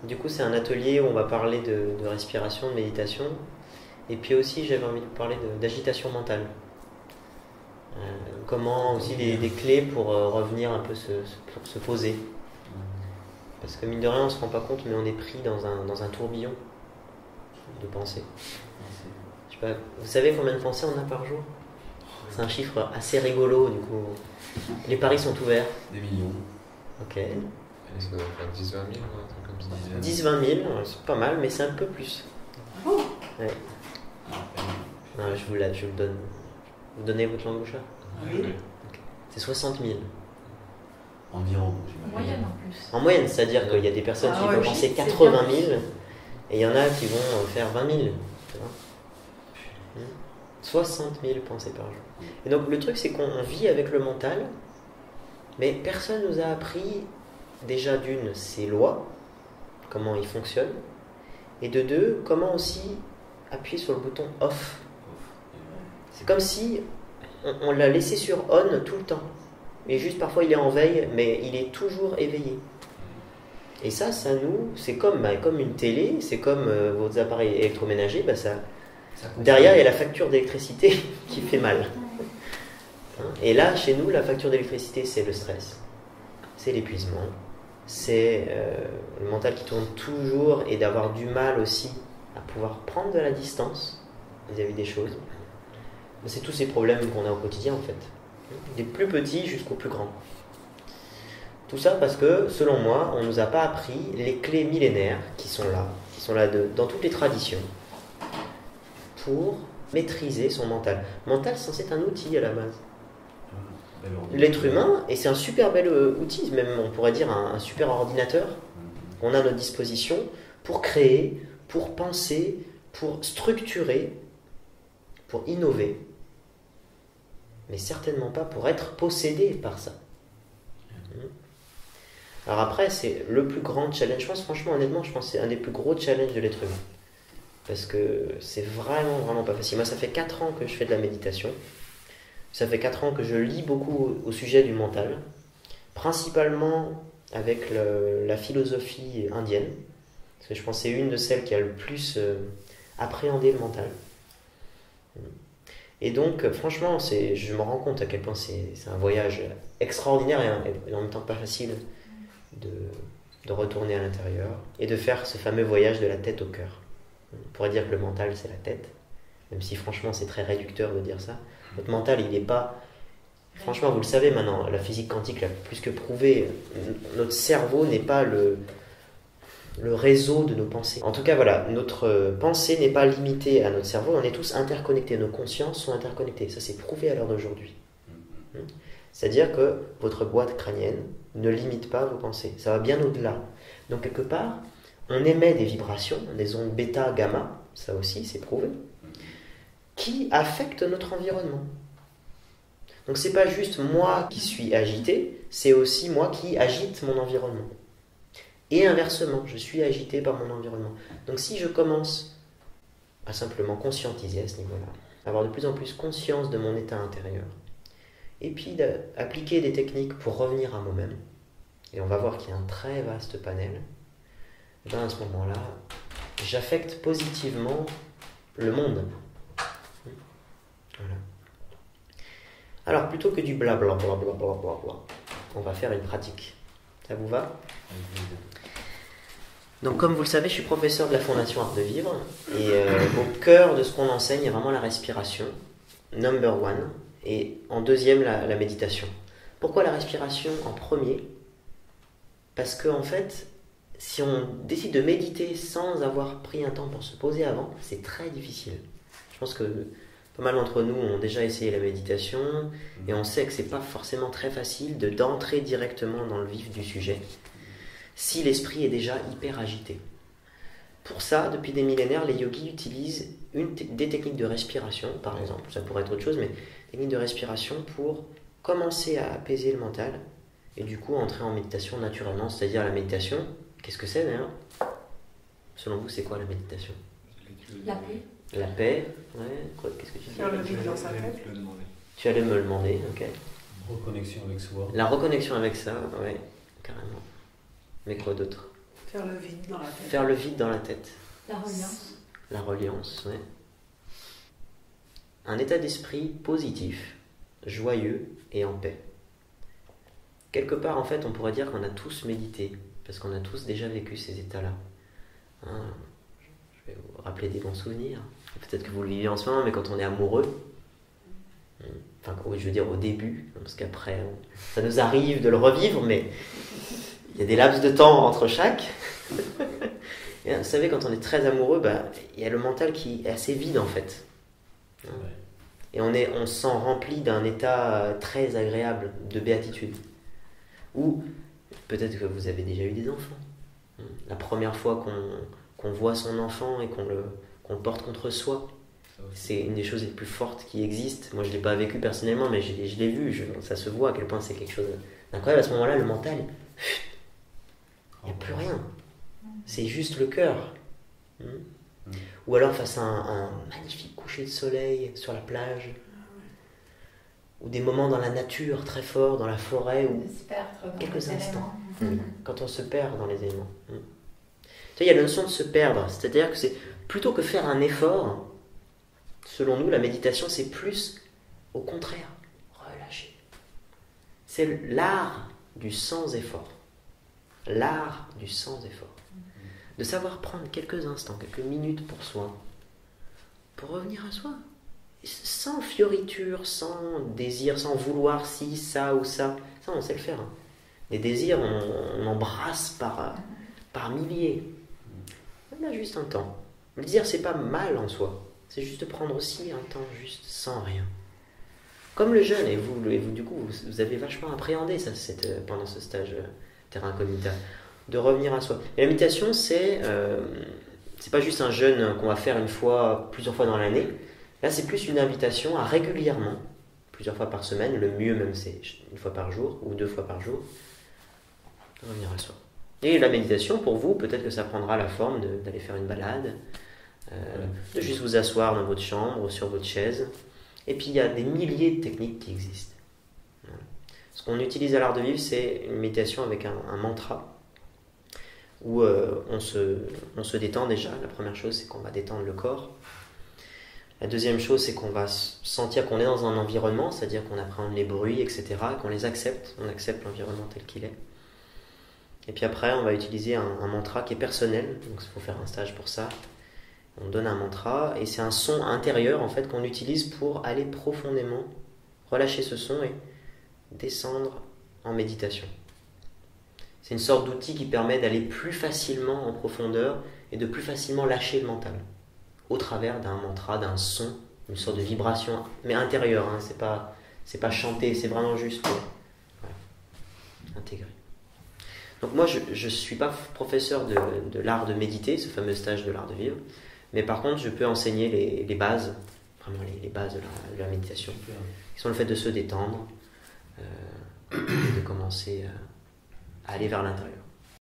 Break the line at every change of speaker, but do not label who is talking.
Du coup, c'est un atelier où on va parler de respiration, de méditation. Et puis aussi, j'avais envie de vous parler d'agitation mentale. Comment aussi des clés pour revenir un peu pour se poser. Parce que mine de rien, on ne se rend pas compte, mais on est pris dans un tourbillon de pensées. Je sais pas, vous savez combien de pensées on a par jour? C'est un chiffre assez rigolo, du coup. Les paris sont ouverts.
Des millions.
Ok.
Ça doit faire 10-20 000, un truc comme ça.
10-20 000, c'est pas mal, mais c'est un peu plus.
Oh.
Ouais. Non, je vous le donne. Vous donnez votre langue au chat?
Oui.
Okay. C'est 60 000.
Environ.
En moyenne en plus.
En moyenne, c'est-à-dire qu'il y a des personnes qui vont penser 80 000 et il y en a qui vont faire 20 000. Tu vois 60 000 pensées par jour. Et donc le truc, c'est qu'on vit avec le mental, mais personne nous a appris déjà d'une, ses lois, comment il fonctionne, et de deux, comment aussi appuyer sur le bouton off. C'est comme si on l'a laissé sur on tout le temps. Et juste parfois il est en veille, mais il est toujours éveillé. Et ça nous, c'est comme une télé, c'est comme vos appareils électroménagers, derrière il y a la facture d'électricité qui fait mal. Et là, chez nous, la facture d'électricité, c'est le stress, c'est l'épuisement, c'est le mental qui tourne toujours et d'avoir du mal aussi à pouvoir prendre de la distance vis-à-vis des choses. C'est tous ces problèmes qu'on a au quotidien en fait, des plus petits jusqu'aux plus grands. Tout ça parce que, selon moi, on ne nous a pas appris les clés millénaires qui sont là dans toutes les traditions, pour maîtriser son mental. Mental, c'est censé être un outil à la base. L'être humain, et c'est un super bel outil, même on pourrait dire un super ordinateur qu'on a à notre disposition pour créer, pour penser, pour structurer, pour innover, mais certainement pas pour être possédé par ça. Alors après, c'est le plus grand challenge, je pense, franchement, honnêtement, je pense que c'est un des plus gros challenges de l'être humain. Parce que c'est vraiment, vraiment pas facile. Moi, ça fait 4 ans que je fais de la méditation. Ça fait 4 ans que je lis beaucoup au sujet du mental, principalement avec la philosophie indienne, parce que je pense que c'est une de celles qui a le plus appréhendé le mental. Et donc, franchement, je me rends compte à quel point c'est un voyage extraordinaire et en même temps pas facile de retourner à l'intérieur et de faire ce fameux voyage de la tête au cœur. On pourrait dire que le mental, c'est la tête, même si franchement, c'est très réducteur de dire ça. Notre mental, il n'est pas... Franchement, vous le savez maintenant, la physique quantique l'a plus que prouvé. Notre cerveau n'est pas le réseau de nos pensées. En tout cas, voilà, notre pensée n'est pas limitée à notre cerveau, on est tous interconnectés, nos consciences sont interconnectées. Ça, c'est prouvé à l'heure d'aujourd'hui. C'est-à-dire que votre boîte crânienne ne limite pas vos pensées. Ça va bien au-delà. Donc, quelque part, on émet des vibrations, des ondes bêta, gamma, ça aussi, c'est prouvé, qui affectent notre environnement. Donc c'est pas juste moi qui suis agité, c'est aussi moi qui agite mon environnement. Et inversement, je suis agité par mon environnement. Donc si je commence à simplement conscientiser à ce niveau-là, avoir de plus en plus conscience de mon état intérieur, et puis d'appliquer des techniques pour revenir à moi-même, et on va voir qu'il y a un très vaste panel, à ce moment-là, j'affecte positivement le monde. Voilà. Alors, plutôt que du blablabla, on va faire une pratique. Ça vous va? Donc, comme vous le savez, je suis professeur de la Fondation Art de Vivre. Et au cœur de ce qu'on enseigne, il y a vraiment la respiration, number one. Et en deuxième, la méditation. Pourquoi la respiration en premier? Parce qu'en fait, si on décide de méditer sans avoir pris un temps pour se poser avant, c'est très difficile. Je pense que pas mal d'entre nous ont déjà essayé la méditation et on sait que c'est pas forcément très facile d'entrer directement dans le vif du sujet si l'esprit est déjà hyper agité. Pour ça, depuis des millénaires, les yogis utilisent des techniques de respiration, par exemple, ça pourrait être autre chose, mais des techniques de respiration pour commencer à apaiser le mental et du coup entrer en méditation naturellement, c'est-à-dire la méditation. Qu'est-ce que c'est d'ailleurs? Selon vous, c'est quoi la méditation?
La paix.
La paix, ouais. Qu'est-ce que tu dis?
Faire le vide dans sa tête.
Tu allais me le demander, ok.
Reconnexion avec soi.
La reconnexion avec ça, ouais, carrément. Mais quoi d'autre?
Faire le vide dans la tête.
Faire le vide dans la tête.
La reliance.
La reliance, ouais. Un état d'esprit positif, joyeux et en paix. Quelque part, en fait, on pourrait dire qu'on a tous médité, parce qu'on a tous déjà vécu ces états-là. Hein, je vais vous rappeler des bons souvenirs. Peut-être que vous le vivez en ce moment, mais quand on est amoureux, enfin, je veux dire au début, parce qu'après, ça nous arrive de le revivre, mais il y a des laps de temps entre chaque. Et vous savez, quand on est très amoureux, il y a le mental qui est assez vide, en fait. Et on se sent rempli d'un état très agréable de béatitude. Ou peut-être que vous avez déjà eu des enfants. La première fois qu'on voit son enfant et qu'on le porte contre soi, c'est une des choses les plus fortes qui existent. Moi, je ne l'ai pas vécu personnellement, mais je l'ai vu. Ça se voit à quel point c'est quelque chose d'incroyable. À ce moment-là, le mental, il n'y a plus rien. C'est juste le cœur. Ou alors face à un magnifique coucher de soleil sur la plage, ou des moments dans la nature très forts, dans la forêt, ou quelques instants, quand on se perd dans les éléments. Tu sais, il y a la notion de se perdre, c'est-à-dire que c'est plutôt que faire un effort, selon nous, la méditation, c'est plus, au contraire, relâcher. C'est l'art du sans-effort. L'art du sans-effort. De savoir prendre quelques instants, quelques minutes pour soi, pour revenir à soi. Sans fioriture, sans désir, sans vouloir ci, ça ou ça. Ça, on sait le faire. Les désirs, on embrasse par milliers. On a juste un temps. Le désir, c'est pas mal en soi. C'est juste de prendre aussi un temps juste sans rien. Comme le jeûne, et vous du coup, vous avez vachement appréhendé ça pendant ce stage Terra Incognita. De revenir à soi. Et la méditation, c'est pas juste un jeûne qu'on va faire plusieurs fois dans l'année. Là, c'est plus une invitation à régulièrement, plusieurs fois par semaine, le mieux même c'est une fois par jour ou 2 fois par jour, de revenir à soi. Et la méditation, pour vous, peut-être que ça prendra la forme d'aller faire une balade, de juste vous asseoir dans votre chambre ou sur votre chaise. Et puis, il y a des milliers de techniques qui existent. Voilà. Ce qu'on utilise à l'art de vivre, c'est une méditation avec un mantra, où on se détend déjà. La première chose, c'est qu'on va détendre le corps. La deuxième chose, c'est qu'on va sentir qu'on est dans un environnement, c'est-à-dire qu'on appréhende les bruits, etc., et qu'on les accepte. On accepte l'environnement tel qu'il est. Et puis après, on va utiliser un mantra qui est personnel, donc il faut faire un stage pour ça. On donne un mantra, et c'est un son intérieur, en fait, qu'on utilise pour aller profondément, relâcher ce son et descendre en méditation. C'est une sorte d'outil qui permet d'aller plus facilement en profondeur et de plus facilement lâcher le mental au travers d'un mantra, d'un son, une sorte de vibration, mais intérieure, hein, c'est pas chanté, c'est vraiment juste pour intégrer. Donc moi, je ne suis pas professeur de l'art de méditer, ce fameux stage de l'art de vivre, mais par contre, je peux enseigner les bases, vraiment les bases de la méditation, qui sont le fait de se détendre, et de commencer à aller vers l'intérieur.